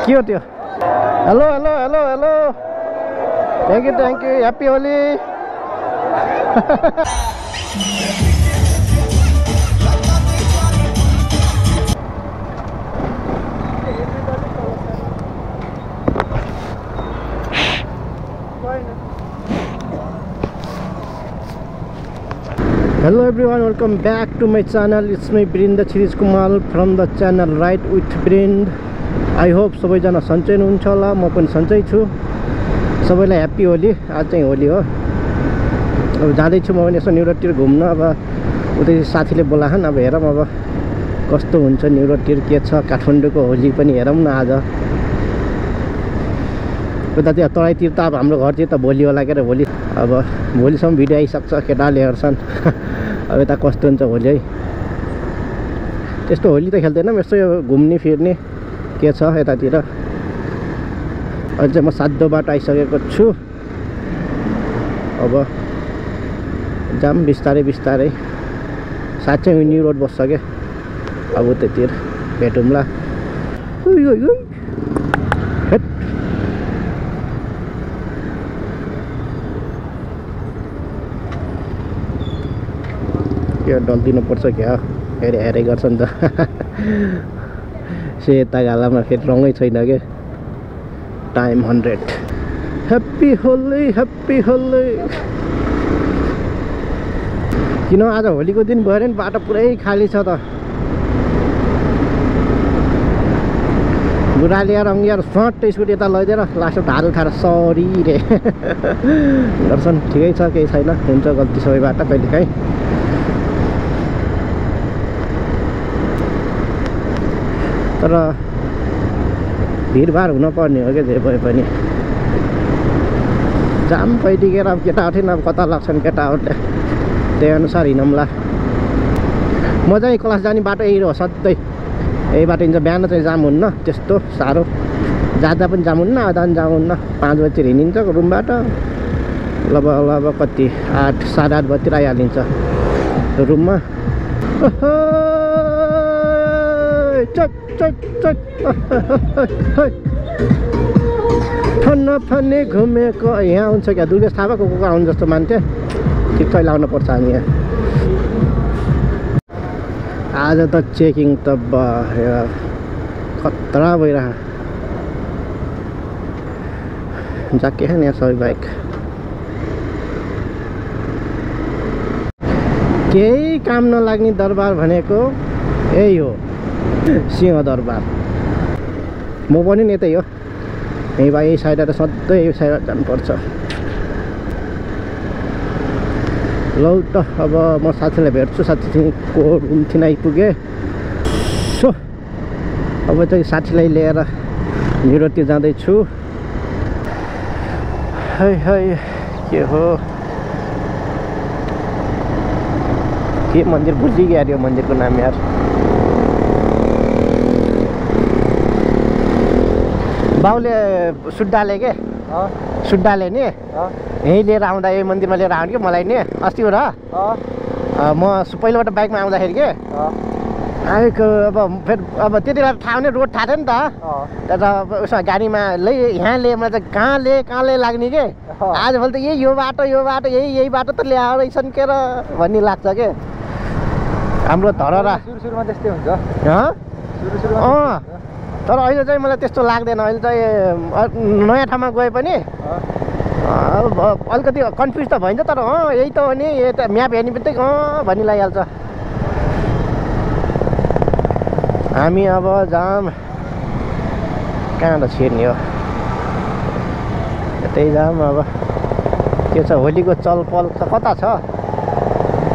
के हो त्यो hello hello hello hello thank you happy Holi Hello everyone, welcome back to my channel. It's me Brinda Chirish Kumal from the channel Ride with Brind. I hope सबैजना सन्चै हुनुहुन्छ होला, म पनि सन्चै छु। सबैलाई ह्याप्पी होली। आज चाहिँ होली हो। अब जाँदैछु म पनि यसो न्युरोडतिर घुम्न। अब उतै साथीले बोलाछन्, अब हेरौँ अब कस्तो हुन्छ न्युरोडतिर के छ। काठमाडौँको होली पनि हेरौँ न आज। उता त्यो तराईतिर त अब हाम्रो घरतिर त भोलि होला के भोलि। अब भोलिसम्म भिडियो आइसक्छ, केटाहरूले हेर्छन्। अब यता कस्तो हुन्छ होली है। त्यस्तो होली त खेल्दैनौँ, यसो घुम्ने फिर्ने के छ यतातिर। अहिले चाहिँ म सातो बाटो आइसकेको छु। अब जाम बिस्तारै बिस्तारै। साँच्चै न्यु रोड बस्छ क्या। अब उतातिर भेटौँला। के डल्दिनु पर्छ क्या, फेरि हेरै गर्छ नि त। सेता गालामा फेरि रङै छैन के। Time 100। Happy Holi happy Holi. किन आज होलीको दिन भएर नि बाटो पुरै खाली छ त। बुढाले रङ्गिएर सट्टै स्कुटी यता लैदिएर लास्टमा ढाल उठाएर सरी रे गर्छन्। ठिकै छ, केही छैन, हुन्छ गल्ती सबैबाट कहिलेकाहीँ। तर भिडभाड हुनपर्ने हो क्या जे भए पनि। जाम पहिटिकेर अब केटाहरूले अब कता लाग्छन् केटाहरूले, त्यही अनुसार हिँडौँला। म चाहिँ क्लास जाने बाटो यही हो सधैँ, यही बाटो हिँड्छ। बिहान चाहिँ जाम हुन्न त्यस्तो साह्रो, जाँदा पनि जाम हुन्न, आधा पनि जाम हुन्न। 5 बजीतिर हिँडिन्छ रुमबाट। अब कति 8 साढे 8 बजीतिर आइहालिन्छ रुममा। फन्ने घुमेको यहाँ हुन्छ क्या। दुर्गेश थापा को आउनु जस्तो मान्छे ठिक लाउनु पर्छ हामी यहाँ। आज त चेकिङ त खतरा भइरह। जाके नि यहाँ सबै बाइक। केही काम नलाग्ने दरबार भनेको यही हो, सिंहदरबार। म पनि नि यतै हो, यही भाइ यही साइडबाट सधैँ यही साइड जानुपर्छ। लौ त अब म साथीलाई भेट्छु। साथीको रुमतिर आइपुगेँ। सो अब चाहिँ साथीलाई लिएर न्युरोडतिर जाँदैछु। है के हो के मन्दिर भुलिगयो यार, यो मन्दिरको नाम यार। बाउले सुड्डाले के, सुड्डाले नि यहीँ लिएर आउँदा यही मन्दिरमा लिएर आउनु कि मलाई नि अस्ति हो र। म पहिलोपल्ट बाइकमा आउँदाखेरि के आएको। अब फेरि अब त्यति बेला थाहा हुने रोड थाहा थियो नि त। तर उसमा गाडीमा यहाँ ल्याए मलाई चाहिँ कहाँले लाग्ने के। आजभोलि त यो बाटो यही बाटो त ल्याएर रहेछन् के र भन्ने लाग्छ के। हाम्रो धरहरा सुरुमा त्यस्तै हुन्छ। तर अहिले चाहिँ मलाई त्यस्तो लाग्दैन। अहिले चाहिँ नयाँ ठाउँमा गए पनि अलिकति कन्फ्युज त भइन्छ। तर यही त हो नि, यही त म्याप हेर्ने बित्तिकै भन्ने लागिहाल्छ। हामी अब जाम कहाँ त छिर्ने हो, यतै जाम। अब के छ होलीको चलपल कता छ,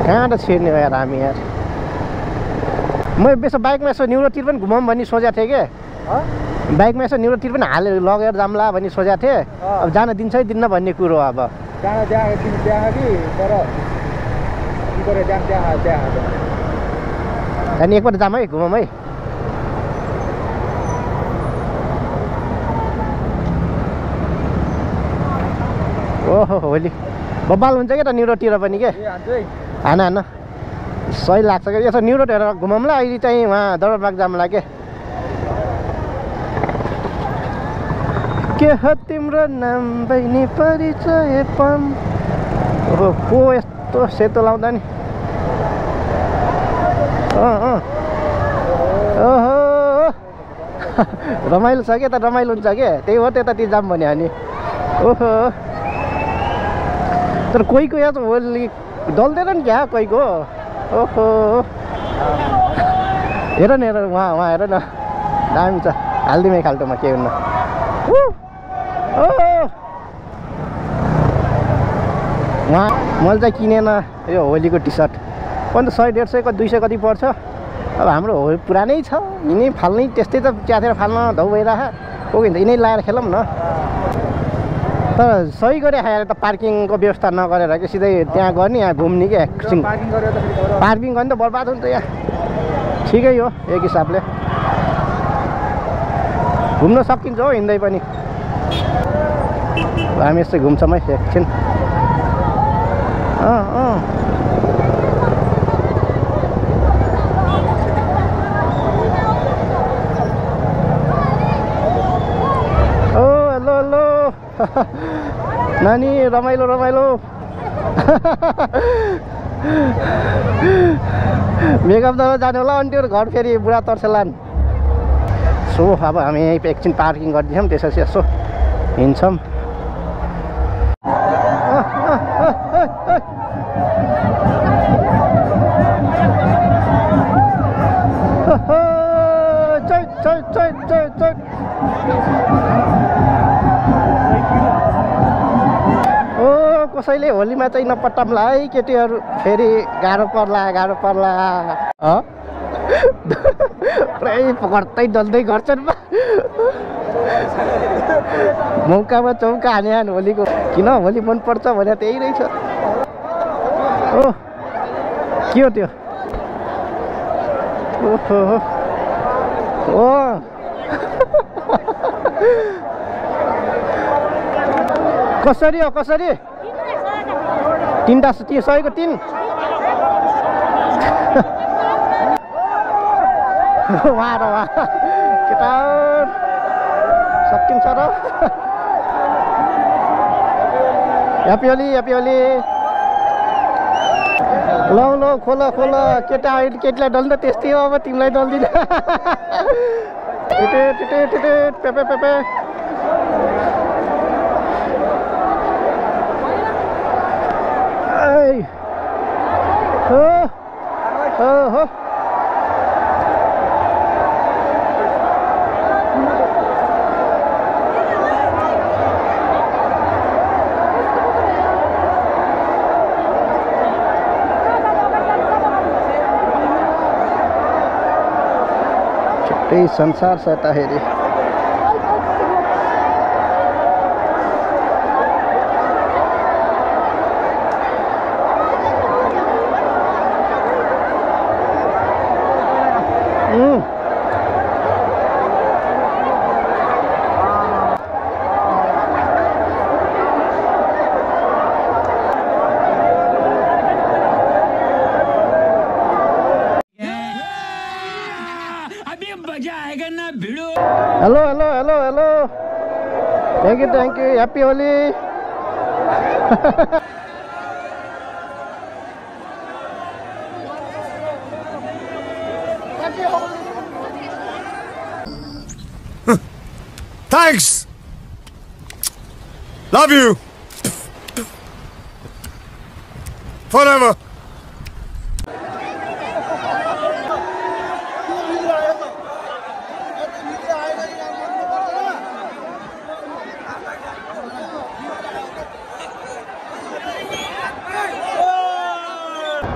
कहाँ त छिर्ने हो यार हामी यार। म यसो बाइकमा यसो न्युरोडतिर पनि घुमाउँ भन्ने सोचेको थिएँ कि। बाइकमा यसो न्युरोडतिर पनि लगेर जाम्ला भन्ने सोचेको थिएँ। अब जान दिन्छ दिन्न भन्ने कुरो। अब अनि एकपल्ट जाम है, घुमाउँ है। ओहो होली बब्बाल हुन्छ क्या त न्युरोडतिर पनि के। हान सही लाग्छ क्या। यसो न्युरोड हेरेर घुमाउँला। अहिले चाहिँ वहाँ दरबारबाग जामला के। के हो तिम्रो नाम बहिनी परिचय पम को यस्तो सेतो लाउँदा नि ओहो रमाइलो छ क्या त रमाइलो हुन्छ क्या त्यही हो त्यतातिर जाम भन्यो अनि ओहो तर कोही को यहाँ त होली डल्दैन नि क्या कोहीको ओहो हेर न हेर उहाँ हेर न दामी छ हालिदिउँ खाल्टोमा के हुन्न उहाँ मैले चाहिँ किनेन यो होलीको टी सर्ट पनि त 100-150 200 कति पर्छ अब हाम्रो होली पुरानै छ यिनै फाल्नै त्यस्तै त च्यातेर फाल्न धौ भइरहेको हो कि यिनै लाएर खेलौँ न तर सही गरे खाएर त पार्किङको व्यवस्था नगरेर कि सिधै त्यहाँ गर्ने यहाँ घुम्ने कि एकछिन पार्किङ गर्ने त बर्बाद हुन्छ यहाँ ठिकै हो एक हिसाबले घुम्न सकिन्छ हो हिँड्दै पनि हामी यस्तै घुम्छौँ है एकछिन हेलो नानी रमाइलो रमाइलो मेकअप दर जाने होला अनि त्यो घर फेरि बुढा तर्सेलान् सो अब हामी यहीँ एकछिन पार्किङ गरिदिन्छौँ त्यसपछि यसो हिँड्छौँ कसैले होलीमा चाहिँ नपट्टाम्ला है केटीहरू फेरि गाह्रो पर्ला पुरै पकड्दै डल्दै गर्छन् मौकामा चौका हाने होलीको किन होली मनपर्छ भने त्यही रहेछ ओ के हो त्यो ओहो ओ कसरी हो कसरी 3टा 100को 3 वाह र वाह केटा सकिन्छ र ह्यापी होली लौ खोल केटीलाई डल्दा त्यस्तै हो अब तिमीलाई डल्दिन पेपे हो छुट्टै संसार छ त हेरी hello thank you happy Holi Thanks. Love you. Forever.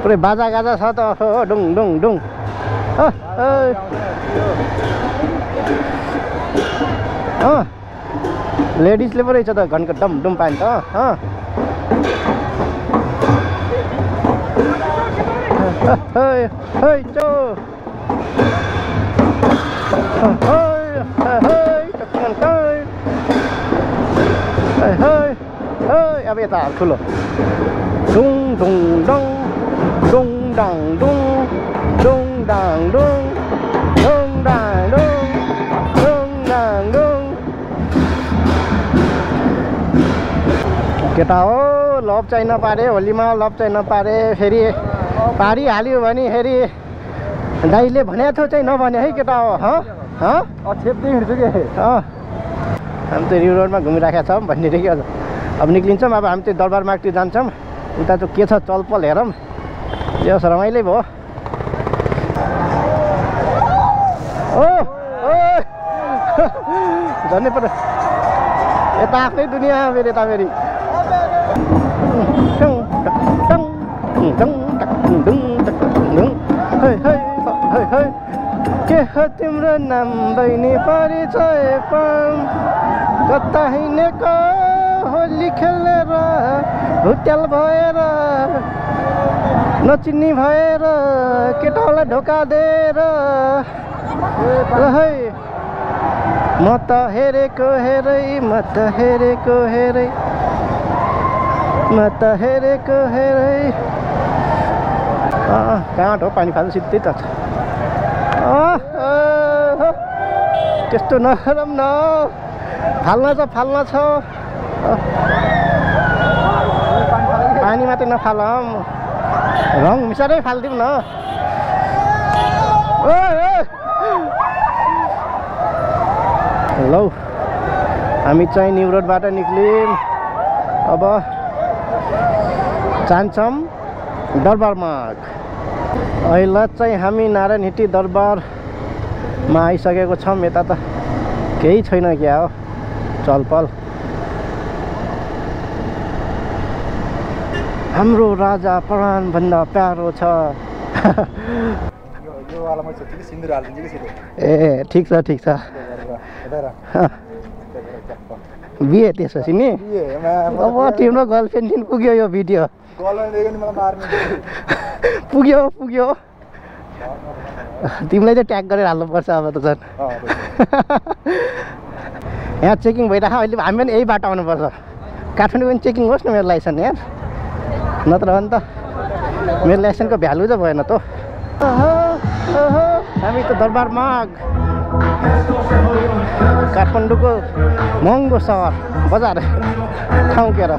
पुरै बाजा गाजा छ त डुङ डुङ डुङ लेडिजले पो रहेछ त घनको डम डुम पानी त अब यता ठुलो डुङ डुङ डुङ डुङ डाङ डुङ डुङ डाङ डुङ डुङ डाङ डुङ डुङ डाङ डुङ केटा हो लभ चाहिँ नपारे होलीमा लभ चाहिँ नपारे फेरि पारिहाल्यो भने फेरि दाइले भनेको थियो चाहिँ नभने है केटा हो छेप्दै हिँड्छु कि हामी त रिउ रोडमा घुमिराखेका छौँ भन्ने कि अब निक्लिन्छौँ अब हामी चाहिँ दरबार मार्गतिर जान्छौँ उता चाहिँ के छ चलपल हेरौँ यो रमाइलो भयो ओ झन्नै पर्यो यता आफ्नै दुनियाँ फेरि यता फेरि के हो तिम्रो नाम बहिनी परिचय कता हिँडेको होली खेलेर भुत्याल भएर नचिन्नी भएर केटालाई ढोका दिएर म त हेरेको हेरै म त हेरेको हेरै म त हेरेको हेरै कहाँ हो पानी फाल्नु सिधै त त्यस्तो नगरौँ न फाल्न छ पानी मात्रै नफालौँ रङ मिसारै फालिदिउँ न लौ हामी चाहिँ न्यु रोडबाट निक्ल्यौँ अब जान्छौँ दरबार मार्ग अहिले चाहिँ हामी नारायणहिटी दरबारमा आइसकेको छौँ यता त केही छैन क्या हो चलपल हाम्रो राजा प्राणभन्दा प्यारो छ ए ठिक छ बिहे त्यसपछि नि अब तिम्रो गर्लफ्रेन्ड पुग्यो यो भिडियो पुग्यो तिमीलाई चाहिँ ट्याग गरेर हाल्नुपर्छ अब त झन् यहाँ चेकिङ भइरहेको अहिले हामी पनि यही बाटो आउनुपर्छ काठमाडौँ पनि चेकिङ होस् न मेरो लाइसेन्स यहाँ नत्र भने त मेरो लाइसेन्सको भ्यालु चाहिँ भएन त हामी त दरबार मार्ग काठमाडौँको महँगो सहर बजार ठाउँ के र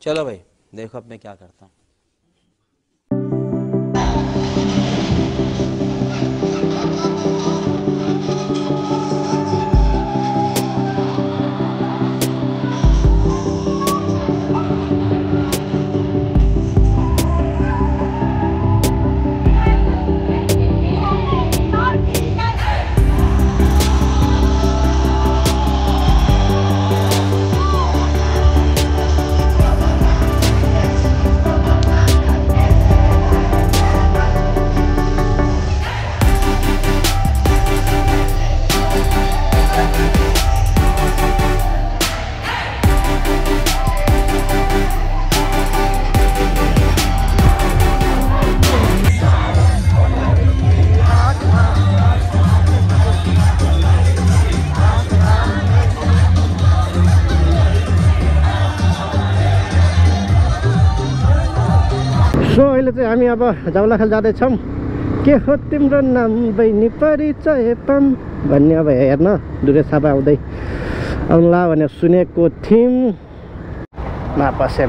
चलो भाई देखो अब मैं क्या करता हूँ अहिले चाहिँ हामी अब जाउलाखाल जाँदैछौँ के हो तिम्रो नाम बहिनी परिचय पाम भन्ने अब हेर्न दुरेश थापा आउँदै आउला भनेर सुनेको थियौँ मापसे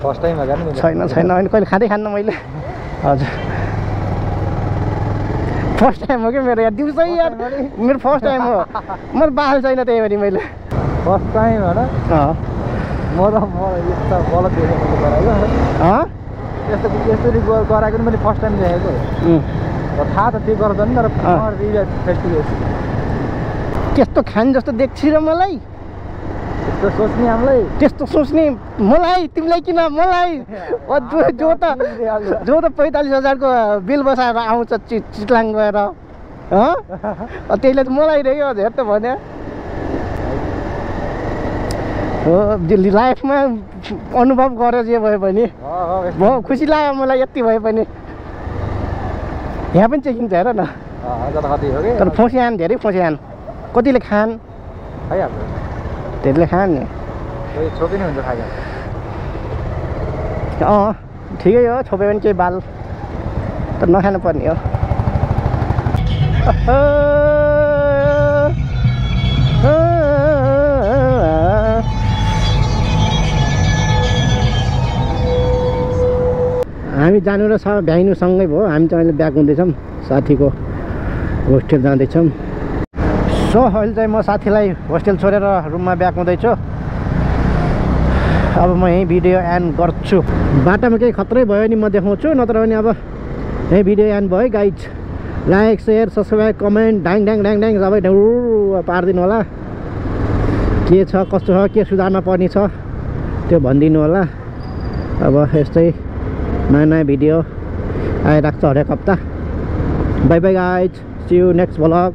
फर्स्ट टाइम छैन अहिले कहिले खाँदै खान्न मैले हजुर फर्स्ट टाइम हो क्या मेरो यार दिउँसै यार मेरो फर्स्ट टाइम हो मेरो बाल छैन त्यही भएर मैले फर्स्ट टाइम होइन म यस्तो गलत देखेको गराएको यसरी गराएको नि मैले फर्स्ट टाइम देखेको थाहा त त्यो गर्छ नि तर त्यस्तो खाने जस्तो देख्छ र मलाई त्यस्तो सोच्ने मलाई तिमीलाई किन मलाई जो त 45,000 को बिल बसाएर आउँछ चितलाङ गएर त्यहीले त मलाई रहेको हेर त भन्यो हो लाइफमा अनुभव गरेर जे भए पनि बहुत खुसी लाग्यो मलाई यति भए पनि यहाँ पनि चेकिङ छ हेर न तर फोसियान धेरै फोसियान कतिले खान खाइहाल्छ त्यसले खान नि छोपी नै हुन्छ खाइहाल्छ ठिकै हो छोपे पनि केही बाल त नखानु पर्ने हो हामी जानु र भ्याइनु सँगै भयो हामी चाहिँ अहिले ब्याक हुँदैछौँ साथीको होस्टेल जाँदैछौँ सो अहिले चाहिँ म साथीलाई होस्टेल छोडेर रुममा ब्याक हुँदैछु अब म यहीँ भिडियो एन्ड गर्छु बाटोमा केही खत्रै भयो नि म देखाउँछु नत्र भने अब यहीँ भिडियो एन्ड भयो guys like share subscribe comment ढ्याङ ढ्याङ ढ्याङ ढ्याङ सबै पारिदिनु होला के छ कस्तो छ के सुधार्न पर्ने छ त्यो भनिदिनु होला अब यस्तै नयाँ नयाँ भिडियो आइराख्छ हरेक हप्ता bye bye guys see you next vlog